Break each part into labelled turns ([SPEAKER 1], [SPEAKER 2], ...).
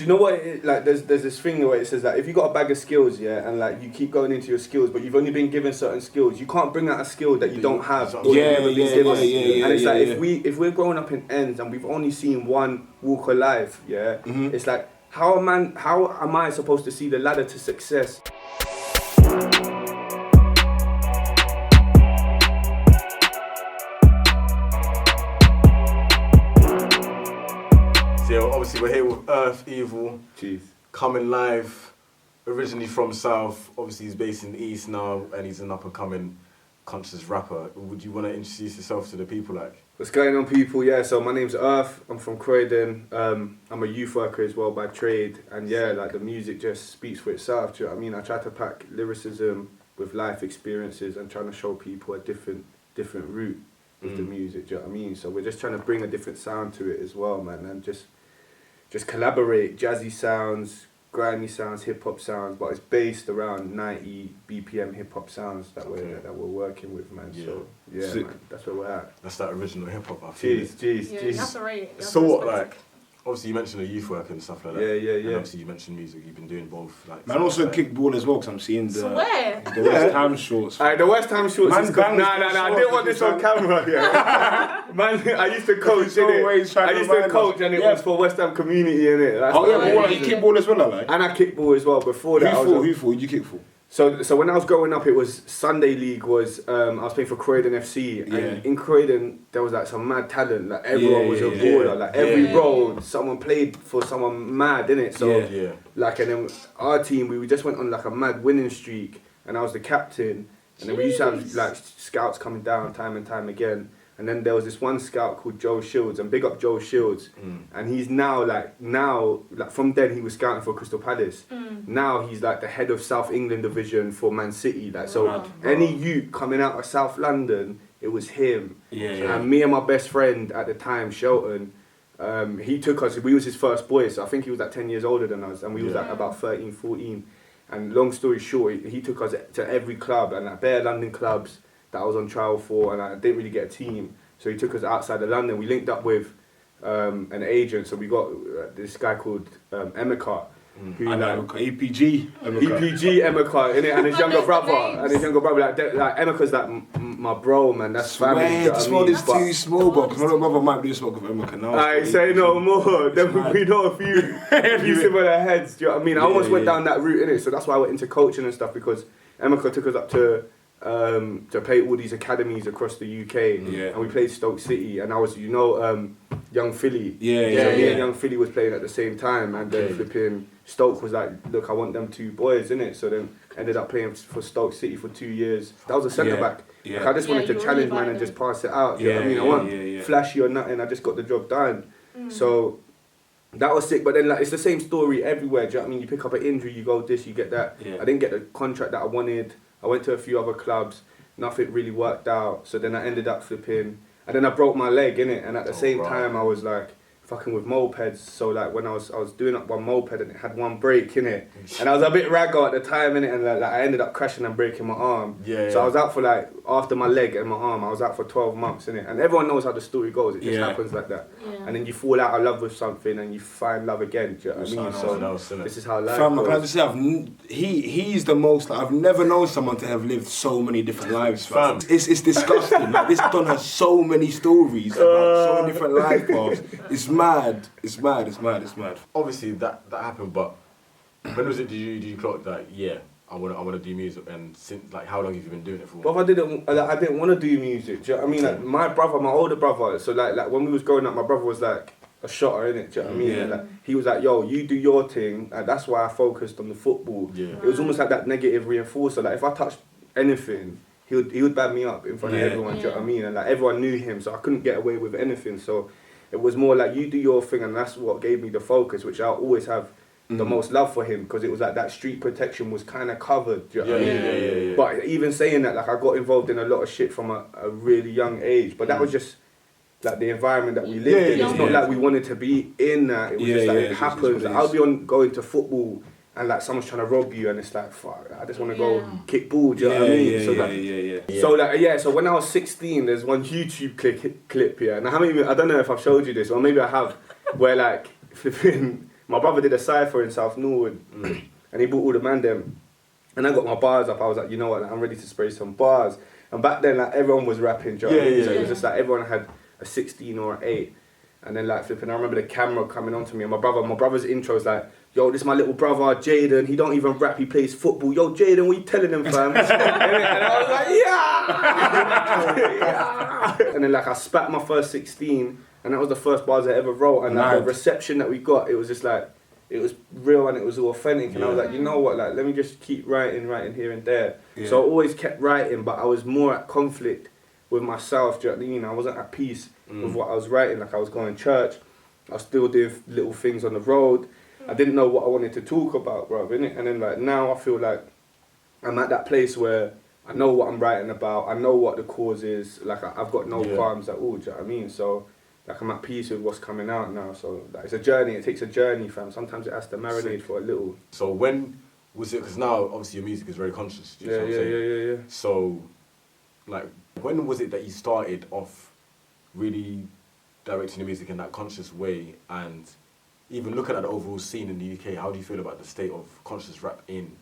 [SPEAKER 1] Do you know what? Like, there's this thing where it says that if you got a bag of skills, yeah, and like you keep going into your skills, but you've only been given certain skills, you can't bring out a skill that you don't have. Or you've never been given. And it's like if we're growing up in ends and we've only seen one walk of life, yeah, it's like how am I supposed to see the ladder to success?
[SPEAKER 2] So obviously we're here with Eerf Evil.
[SPEAKER 1] Jeez.
[SPEAKER 2] Coming live, originally from South. Obviously he's based in the East now, and he's an up-and-coming conscious rapper. Would you want to introduce yourself to the people, like?
[SPEAKER 1] What's going on, people? Yeah, so my name's Eerf. I'm from Croydon. I'm a youth worker as well by trade, and yeah, like the music just speaks for itself. Do you know what I mean? I try to pack lyricism with life experiences and trying to show people a different route with the music. Do you know what I mean? So we're just trying to bring a different sound to it as well, man, and just collaborate jazzy sounds, grimy sounds, hip hop sounds, but it's based around 90 BPM hip hop sounds that we're working with, man.
[SPEAKER 2] Yeah.
[SPEAKER 1] So yeah, man, that's where we're at.
[SPEAKER 2] That's that original hip hop. I feel.
[SPEAKER 1] Jeez.
[SPEAKER 3] You have to rate it.
[SPEAKER 2] So what, like? Obviously, you mentioned the youth work and stuff like that.
[SPEAKER 1] Yeah.
[SPEAKER 2] And obviously, you mentioned music. You've been doing both. Like,
[SPEAKER 4] man, also kickball as well, because I'm seeing the West Ham shorts.
[SPEAKER 1] The West Ham shorts.
[SPEAKER 4] Man,
[SPEAKER 1] is nah. I didn't want this on camera. Yeah. Man, I used to coach, innit? I used to coach, and it was for West Ham community, innit?
[SPEAKER 4] But you kick ball as well, like?
[SPEAKER 1] And I kicked ball as well. Before that,
[SPEAKER 4] Who for? Who'd you kick for?
[SPEAKER 1] So when I was growing up, it was Sunday League. I was playing for Croydon FC, and in Croydon there was like some mad talent. Like everyone was a baller. Like every role, someone played for someone mad, innit? So like, and then our team, we just went on like a mad winning streak, and I was the captain. And then we used to have like scouts coming down time and time again. And then there was this one scout called Joe Shields, and big up Joe Shields. And he's now from then he was scouting for Crystal Palace. Now he's like the head of South England division for Man City. Like any youth coming out of South London, it was him. And me and my best friend at the time, Shelton, he took us. We was his first boy, so I think he was like 10 years older than us, and we was like about 13, 14. And long story short, he took us to every club and like bare London clubs that I was on trial for, and I didn't really get a team. So he took us outside of London. We linked up with an agent, so we got this guy called Emeka, who
[SPEAKER 4] APG
[SPEAKER 1] Emeka, innit? And his younger brother, like Emeka's like my bro, man. That's family.
[SPEAKER 4] This world is too small, but my little brother might do smoke with Emeka now.
[SPEAKER 1] I say no more. Then we know a few similar heads. Do you know what I mean? I almost went down that route, innit? So that's why I went into coaching and stuff, because Emeka took us up to play all these academies across the UK, and we played Stoke City, and I was, Young Philly. So me and Young Philly was playing at the same time, and then flipping Stoke was like, look, I want them two boys, innit? So then ended up playing for Stoke City for 2 years. That was a centre back. Like, I just wanted to challenge, man, and just pass it out. You know what I mean? I wasn't flashy or nothing. I just got the job done. So that was sick. But then like it's the same story everywhere. Do you know what I mean? You pick up an injury, you go this, you get that. I didn't get the contract that I wanted. I went to a few other clubs, nothing really worked out, so then I ended up flipping, and then I broke my leg, innit, and at the same time I was like fucking with mopeds, so like when I was doing up one moped and it had one brake, innit, and I was a bit raggo at the time, innit, and like I ended up crashing and breaking my arm, so I was out for like, after my leg and my arm, I was out for 12 months, innit, and everyone knows how the story goes, it just happens like that, and then you fall out of love with something and you find love again, do you know what I mean? So this is how life goes.
[SPEAKER 4] Can I just say, he's the most, like, I've never known someone to have lived so many different lives, fam. It's disgusting, like, this don has so many stories about so many different life paths. It's mad. It's mad.
[SPEAKER 2] Obviously that happened, but when was it? Did you clock that? Yeah, I want to do music, and since like how long have you been doing it for?
[SPEAKER 1] But I didn't want to do music. Do you know what I mean? Like my older brother. So like when we was growing up, my brother was like a shotter, innit? Do you know what I mean? And, like, he was like, yo, you do your thing, and that's why I focused on the football. It was almost like that negative reinforcer. Like if I touched anything, he would bad me up in front of everyone. Do you know what I mean? And like everyone knew him, so I couldn't get away with anything. So it was more like, you do your thing, and that's what gave me the focus, which I'll always have the most love for him, because it was like that street protection was kind of covered. Do you know what I mean? But even saying that, like I got involved in a lot of shit from a really young age, but that was just like the environment that we lived in. It's not like we wanted to be in that. It was just like it happens. Like, I'll be going to football, and like someone's trying to rob you, and it's like, fuck, I just want to go kick ball, do you know what I mean? So when I was 16, there's one YouTube clip here, and I don't know if I've showed you this, or maybe I have, where like flipping my brother did a cypher in South Norwood, and he brought all the man them, and I got my bars up. I was like, you know what, like, I'm ready to spray some bars. And back then, like, everyone was rapping, do you know what I mean? So it was just like everyone had a 16 or an 8. And then like flipping, I remember the camera coming on to me, and my brother's intro was like, yo, this is my little brother, Jaden, he don't even rap, he plays football. Yo, Jaden, what you telling him, fam? And I was like, yeah! And then like I spat my first 16, and that was the first bars I ever wrote. And like, the reception that we got, it was just like, it was real and it was authentic. And I was like, you know what, like, let me just keep writing here and there. So I always kept writing, but I was more at conflict with myself, do you know what I mean? I wasn't at peace with what I was writing. Like, I was going to church, I was still doing little things on the road. I didn't know what I wanted to talk about, bro, innit? And then like now I feel like I'm at that place where I know what I'm writing about, I know what the cause is, like I've got no qualms at all, do you know what I mean? So like I'm at peace with what's coming out now. So like, it's a journey, it takes a journey, fam. Sometimes it has to marinate for a little.
[SPEAKER 2] So when was it, because now obviously your music is very conscious, do you know what I'm saying?
[SPEAKER 1] Yeah.
[SPEAKER 2] So like when was it that you started off really directing your music in that conscious way, and even looking at the overall scene in the UK, how do you feel about the state of conscious rap in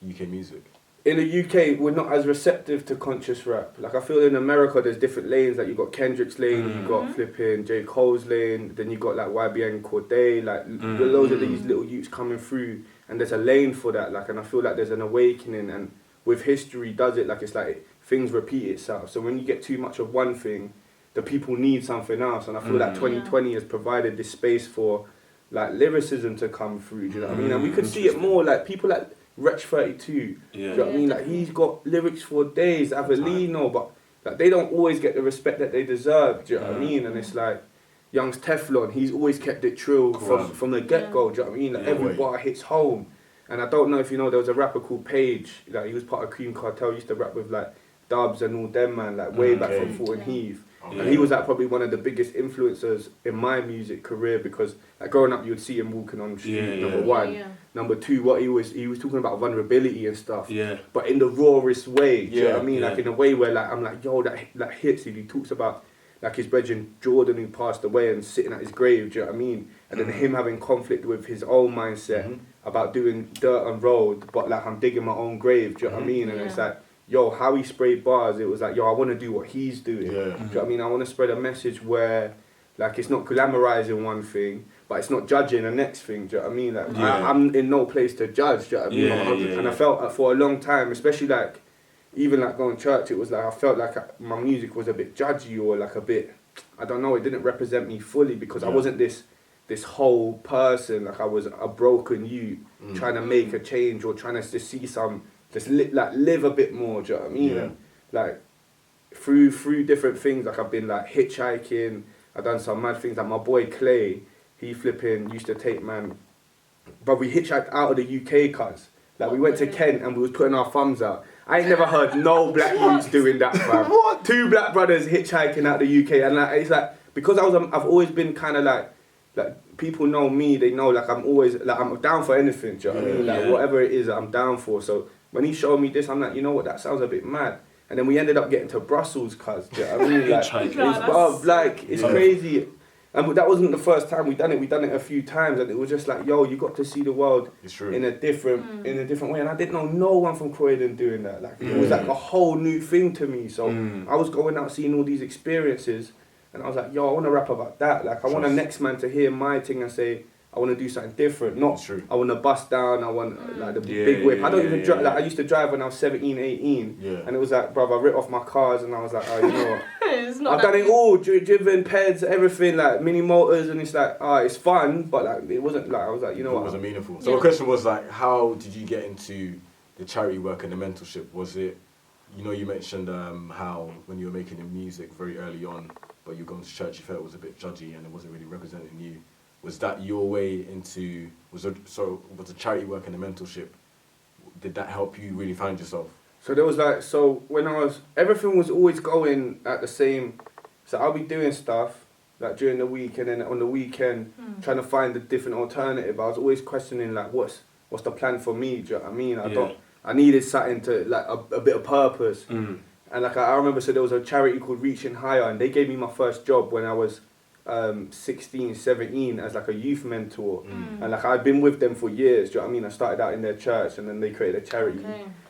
[SPEAKER 2] UK music?
[SPEAKER 1] In the UK, we're not as receptive to conscious rap. Like I feel in America, there's different lanes. Like you got Kendrick's lane, you got flipping J. Cole's lane, then you got like YBN Corday. Like loads of these little youths coming through, and there's a lane for that. Like, and I feel like there's an awakening, and with history does it. Like it's like things repeat itself. So when you get too much of one thing, the people need something else. And I feel like 2020 has provided this space for like lyricism to come through. Do you know what I mean? And we could see it more. Like people like Wretch 32. Do you know what I mean? Like he's got lyrics for days. Avelino, but like they don't always get the respect that they deserve. Do you know what I mean? And it's like Young's Teflon. He's always kept it true from the get go. Do you know what I mean? Like every bar hits home. And I don't know if you know, there was a rapper called Paige. Like he was part of Cream Cartel. He used to rap with like Dubs and all them, man. Like way back from Fulton Heath. And he was like probably one of the biggest influencers in my music career, because like growing up you would see him walking on the street, number one. Number two, what he was talking about vulnerability and stuff, but in the rawest way, do you know what I mean? Like in a way where like I'm like, yo, that hits if he talks about like his brethren Jordan who passed away and sitting at his grave, do you know what I mean? And then him having conflict with his own mindset about doing dirt on road, but like I'm digging my own grave, do you know what I mean? And it's like, yo, how he sprayed bars, it was like, yo, I want to do what he's doing. Do you know what I mean? I want to spread a message where, like, it's not glamorizing one thing, but it's not judging the next thing. Do you know what I mean? Like, I'm in no place to judge. Do you know what I mean? And I felt like for a long time, especially like, even like going to church, it was like I felt like my music was a bit judgy or like a bit, I don't know, it didn't represent me fully, because I wasn't this whole person. Like I was a broken youth trying to make a change or trying to just see some. Just live a bit more, do you know what I mean? And like through different things, like I've been like hitchhiking, I've done some mad things. Like my boy Clay, he flipping used to take, man, but we hitchhiked out of the UK, cuz. Like we went to Kent and we was putting our thumbs out. I ain't never heard no black youths doing that, fam. What? 2 black brothers hitchhiking out the UK, and like it's like, because I've always been kind of like people know me, they know like I'm always like I'm down for anything, do you know what I mean? Like whatever it is, I'm down for. So when he showed me this, I'm like, you know what, that sounds a bit mad. And then we ended up getting to Brussels, cuz, do you know what I mean? Like, it's crazy. And that wasn't the first time we done it. We done it a few times, and it was just like, yo, you got to see the world in a different way. And I didn't know no one from Croydon doing that. Like it was like a whole new thing to me. So I was going out seeing all these experiences, and I was like, yo, I want to rap about that. Like I want the next man to hear my thing and say, I want to do something different. Not I want to bust down, I want like the big whip. I don't even drive. Like I used to drive when I was 17, 18. And it was like, bruv, I ripped off my cars and I was like, oh, you know what? I've done it all, driven, peds, everything, like mini motors, and it's like, it's fun, but like it wasn't like, I was like, you know what?
[SPEAKER 2] It wasn't meaningful. So the question was like, how did you get into the charity work and the mentorship? Was it, you know, you mentioned how when you were making your music very early on, but you were going to church, you felt it was a bit judgy and it wasn't really representing you. Was that your way into, was the charity work and the mentorship, did that help you really find yourself?
[SPEAKER 1] So there was like, so when everything was always going at the same, so I'll be doing stuff like during the week, and then on the weekend trying to find a different alternative. I was always questioning like, what's the plan for me, do you know what I mean? I needed something to, like a bit of purpose. And like I remember, so there was a charity called Reaching Higher, and they gave me my first job when I was 16, 17 as like a youth mentor, and like I've been with them for years. Do you know what I mean? I started out in their church, and then they created a charity,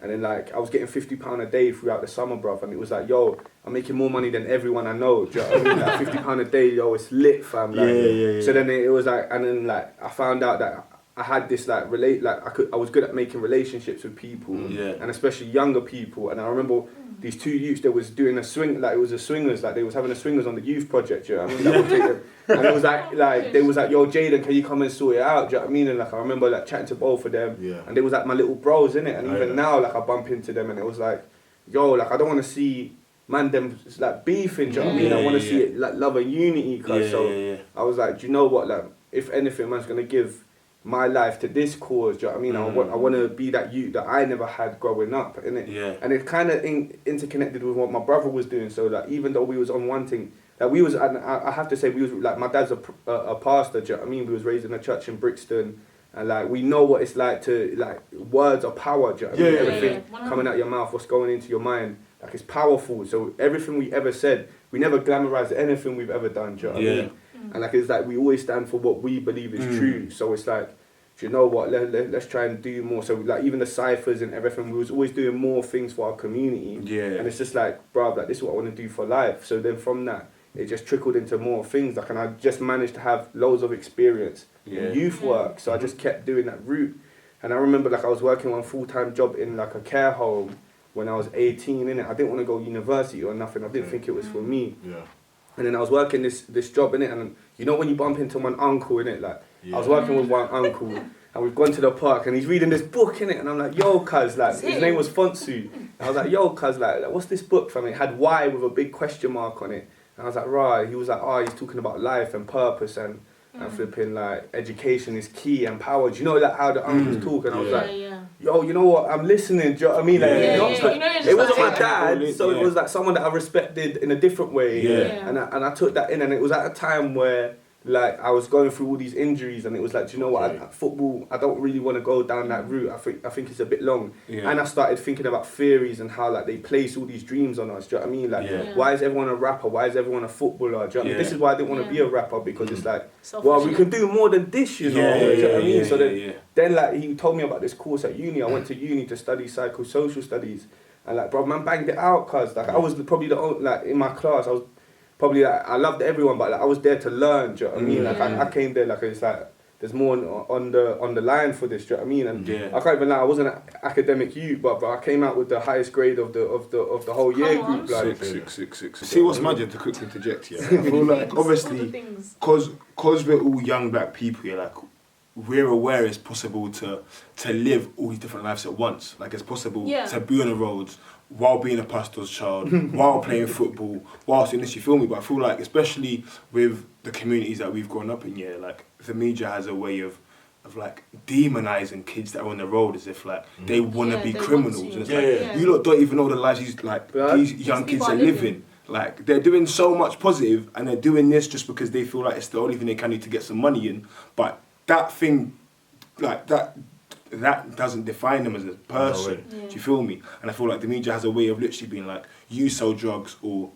[SPEAKER 1] and then like I was getting £50 a day throughout the summer, bruv, and it was like, yo, I'm making more money than everyone I know. Do you know what I mean? Like £50 a day, yo, it's lit, fam. Like, so then it was like, and then like I found out that I had this like I was good at making relationships with people, and especially younger people. And I remember these two youths that was doing a swing, like it was a swingers, like they was having a swingers on the youth project. You know what I mean? That would take them, and it was like they was like, yo, Jaden, can you come and sort it out? Do you know what I mean? And like I remember like chatting to both of them, and they was like my little bros, innit? And even now, like I bump into them, and it was like, yo, like I don't want to see man them like beefing. Do you know what I mean? I want to see it like love and unity. I was like, do you know what? Like if anything, man's gonna give my life to this cause. Do you know what I mean? I want to be that youth that I never had growing up, innit? And it kind of interconnected with what my brother was doing. So like even though we was on one thing, like we was, and I have to say we was like, my dad's a pastor. Do you know what I mean? We was raised in a church in Brixton, and like we know what it's like to like words are power. Do you know what I mean? Everything coming out your mouth, what's going into your mind, like it's powerful. So everything we ever said, we never glamorized anything we've ever done. Do you know what I mean? And like it's like we always stand for what we believe is true. So it's like, do you know what? Let's try and do more. So like even the ciphers and everything, we was always doing more things for our community. And it's just like, bruv, like this is what I want to do for life. So then from that, it just trickled into more things. Like, and I just managed to have loads of experience in youth work. So I just kept doing that route. And I remember like I was working on a full-time job in like a care home when I was 18, innit? I didn't want to go university or nothing. I didn't think it was for me. And then I was working this job, innit? And you know when you bump into one uncle, innit? Like, I was working with one uncle, and we've gone to the park, and he's reading this book, innit? And I'm like, yo, cuz, like, his name was Fonsu. And I was like, yo, cuz, like, what's this book from? It had Y with a big question mark on it. And I was like, right. He was like, oh, he's talking about life and purpose and flipping, like, education is key and power. Do you know, like, how the uncles talk? And I was like, yo, you know what? I'm listening. Do you know what I mean? Like, it wasn't my dad, so it was like someone that I respected in a different way. And I took that in, and it was at a time where like I was going through all these injuries, and it was like, do you know what? Football, I don't really want to go down that route. I think it's a bit long. And I started thinking about theories and how like they place all these dreams on us. Do you know what I mean? Like, why is everyone a rapper? Why is everyone a footballer? Do you know what I mean? This is why I didn't want to be a rapper, because it's like, well, we can do more than this, you know. Do you know what I mean? So then like he told me about this course at uni. I went to uni to study psychosocial studies, and like, bro, man, banged it out, cause like I was probably the only, like in my class, I was probably like, I loved everyone, but like I was there to learn. Do you know what I mean? Like I came there like it's like there's more on the line for this. Do you know what I mean? And I can't even lie, I wasn't an academic youth, but I came out with the highest grade of the whole year group. Like,
[SPEAKER 4] six. See what's magic to quickly interject here. I feel like obviously, cause we're all young black people, you're like, we're aware it's possible to live all these different lives at once. Like it's possible to be on the roads while being a pastor's child, while playing football, whilst doing this, you feel me? But I feel like, especially with the communities that we've grown up in, like the media has a way of like demonizing kids that are on the road as if like they want to be criminals. And it's like, you lot don't even know the lives these young kids are living. Like they're doing so much positive, and they're doing this just because they feel like it's the only thing they can do to get some money in. But that thing, like that doesn't define them as a person. Do you feel me? And I feel like the media has a way of literally being like, you sell drugs, or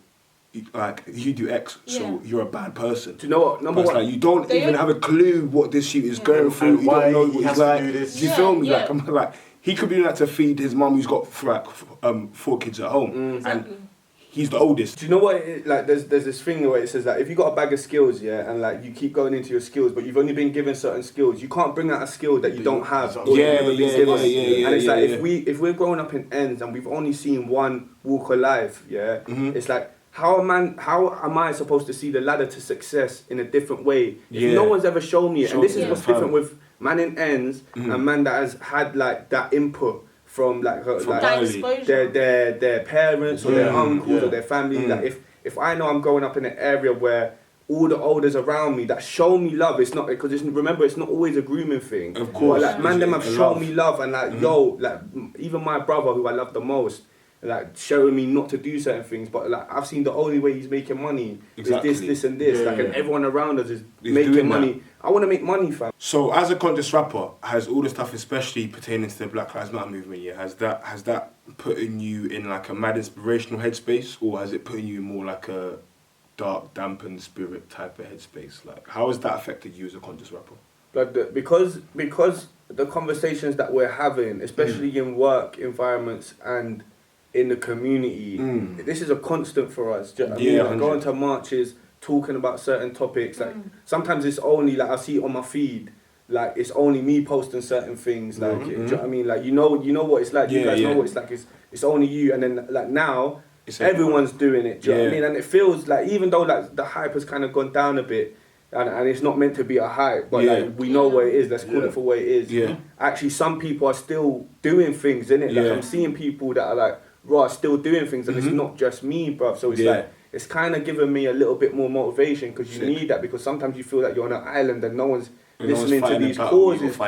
[SPEAKER 4] like you do X, so you're a bad person.
[SPEAKER 1] Do you know what? Number one,
[SPEAKER 4] like you don't even have a clue what this shit is going through. You don't know what he's like. Do you feel me? Like I'm like, he could be doing that to feed his mum who's got like 4 kids at home, and he's the oldest.
[SPEAKER 1] Do you know what? Like, there's this thing where it says that if you got a bag of skills, and like you keep going into your skills, but you've only been given certain skills, you can't bring out a skill that you don't have. And it's like if we're growing up in ends and we've only seen one walk of life, it's like, how am I supposed to see the ladder to success in a different way if no one's ever shown me it? And this is what's different with man in ends and man that has had like that input from like their parents or their uncles or their family. Like if I know I'm growing up in an area where all the elders around me that show me love, it's not because remember it's not always a grooming thing.
[SPEAKER 4] Of course,
[SPEAKER 1] but like man, them have shown me love, and like yo, like even my brother who I love the most, like showing me not to do certain things, but like I've seen the only way he's making money is this and this. And everyone around us is making money. That. I want to make money, fam.
[SPEAKER 4] So as a conscious rapper, has all the stuff, especially pertaining to the Black Lives Matter movement, has that putting you in like a mad inspirational headspace, or has it putting you in more like a dark, dampened spirit type of headspace. Like, how has that affected you as a conscious rapper?
[SPEAKER 1] Like because the conversations that we're having, especially in work environments and in the community, this is a constant for us. Do you know what I mean? Like, going to marches, talking about certain topics. Like sometimes it's only like I see it on my feed. Like it's only me posting certain things. Like do you know what I mean? Like you know what it's like. You guys know what it's like. It's only you, and then like now everyone's doing it. Do you know what I mean? And it feels like even though like the hype has kind of gone down a bit. And it's not meant to be a hype, but like we know what it is. Let's call it for what it is. Yeah. Actually, some people are still doing things, innit? Like I'm seeing people that are like, right, still doing things, and it's not just me, bruv. So it's like it's kind of given me a little bit more motivation because you need that, because sometimes you feel like you're on an island and no one's listening to these causes.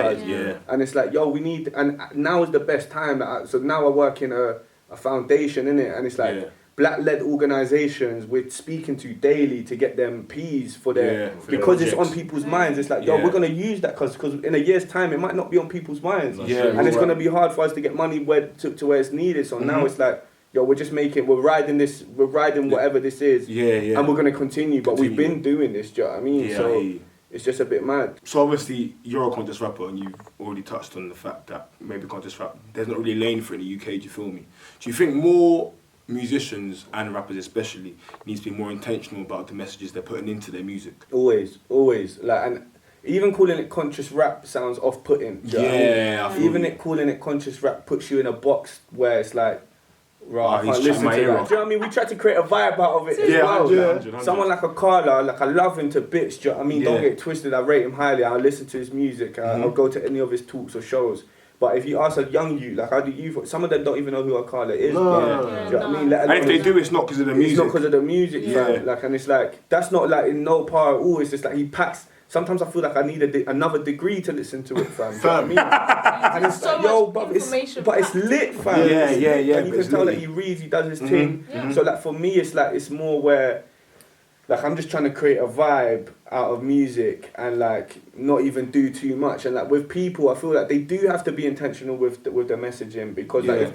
[SPEAKER 1] And it's like, yo, we need, and now is the best time. So now I work in a foundation, innit? And it's like. Black-led organisations we're speaking to daily to get them P's for their because it's on people's minds. It's like, yo, we're gonna use that because in a year's time it might not be on people's minds, and it's gonna be hard for us to get money to where it's needed. So now it's like, yo, we're riding whatever this is, and we're gonna continue. But we've been doing this, do you know what I mean? So it's just a bit mad.
[SPEAKER 4] So obviously you're a conscious rapper, and you've already touched on the fact that maybe conscious rap, there's not really a lane for it in the UK. Do you feel me? Do you think more musicians and rappers especially needs to be more intentional about the messages they're putting into their music?
[SPEAKER 1] Always. Like, and even calling it conscious rap sounds off-putting. Even calling it conscious rap puts you in a box where it's like, right, I can't listen to that. Do you know what I mean? We try to create a vibe out of it as well. 100. Someone like a Carla, like I love him to bits. Do you know what I mean? Don't get it twisted. I rate him highly. I listen to his music. I'll go to any of his talks or shows. But if you ask a young youth, like how do you, some of them don't even know who Akala is. Do you know what I mean?
[SPEAKER 4] And if they do, it's not because of the music.
[SPEAKER 1] It's not because of the music, fam. Like, and it's like, that's not like in no part at all. It's just like he packs. Sometimes I feel like I need another degree to listen to it, fam. Do you know what I mean? And it's
[SPEAKER 3] so
[SPEAKER 1] like, yo, but it's lit, fam.
[SPEAKER 4] Yeah.
[SPEAKER 1] And you can tell that he reads, he does his thing. So like for me, it's like, it's more where, like I'm just trying to create a vibe out of music and like not even do too much. And like with people, I feel like they do have to be intentional with the messaging, because like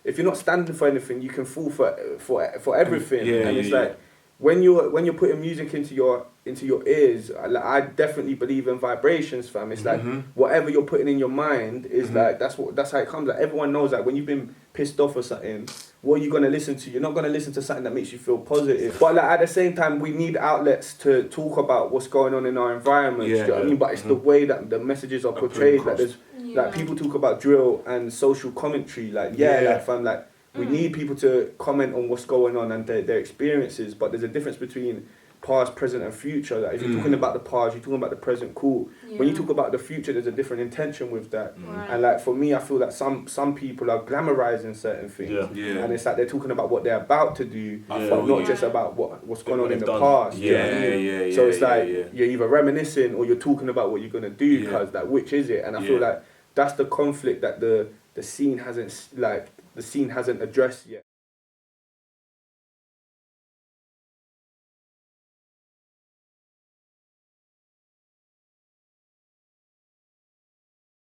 [SPEAKER 1] if you're not standing for anything, you can fall for everything. And it's like when you're putting music into your ears, like, I definitely believe in vibrations, fam. It's like whatever you're putting in your mind is like that's how it comes. Like everyone knows that when you've been pissed off or something, what are you gonna listen to? You're not gonna listen to something that makes you feel positive. But like at the same time, we need outlets to talk about what's going on in our environment. Do you know what I mean? But it's the way that the messages are portrayed. Like there's like people talk about drill and social commentary. Like like fam, like we need people to comment on what's going on and their experiences. But there's a difference between past, present and future. Like if you're talking about the past, you're talking about the present, cool. When you talk about the future, there's a different intention with that. And like for me, I feel like some people are glamorizing certain things. And it's like they're talking about what they're about to do, but not just about what's going on in the past. So it's like you're either reminiscing or you're talking about what you're gonna do, because like which is it? And I feel like that's the conflict that the scene hasn't addressed yet.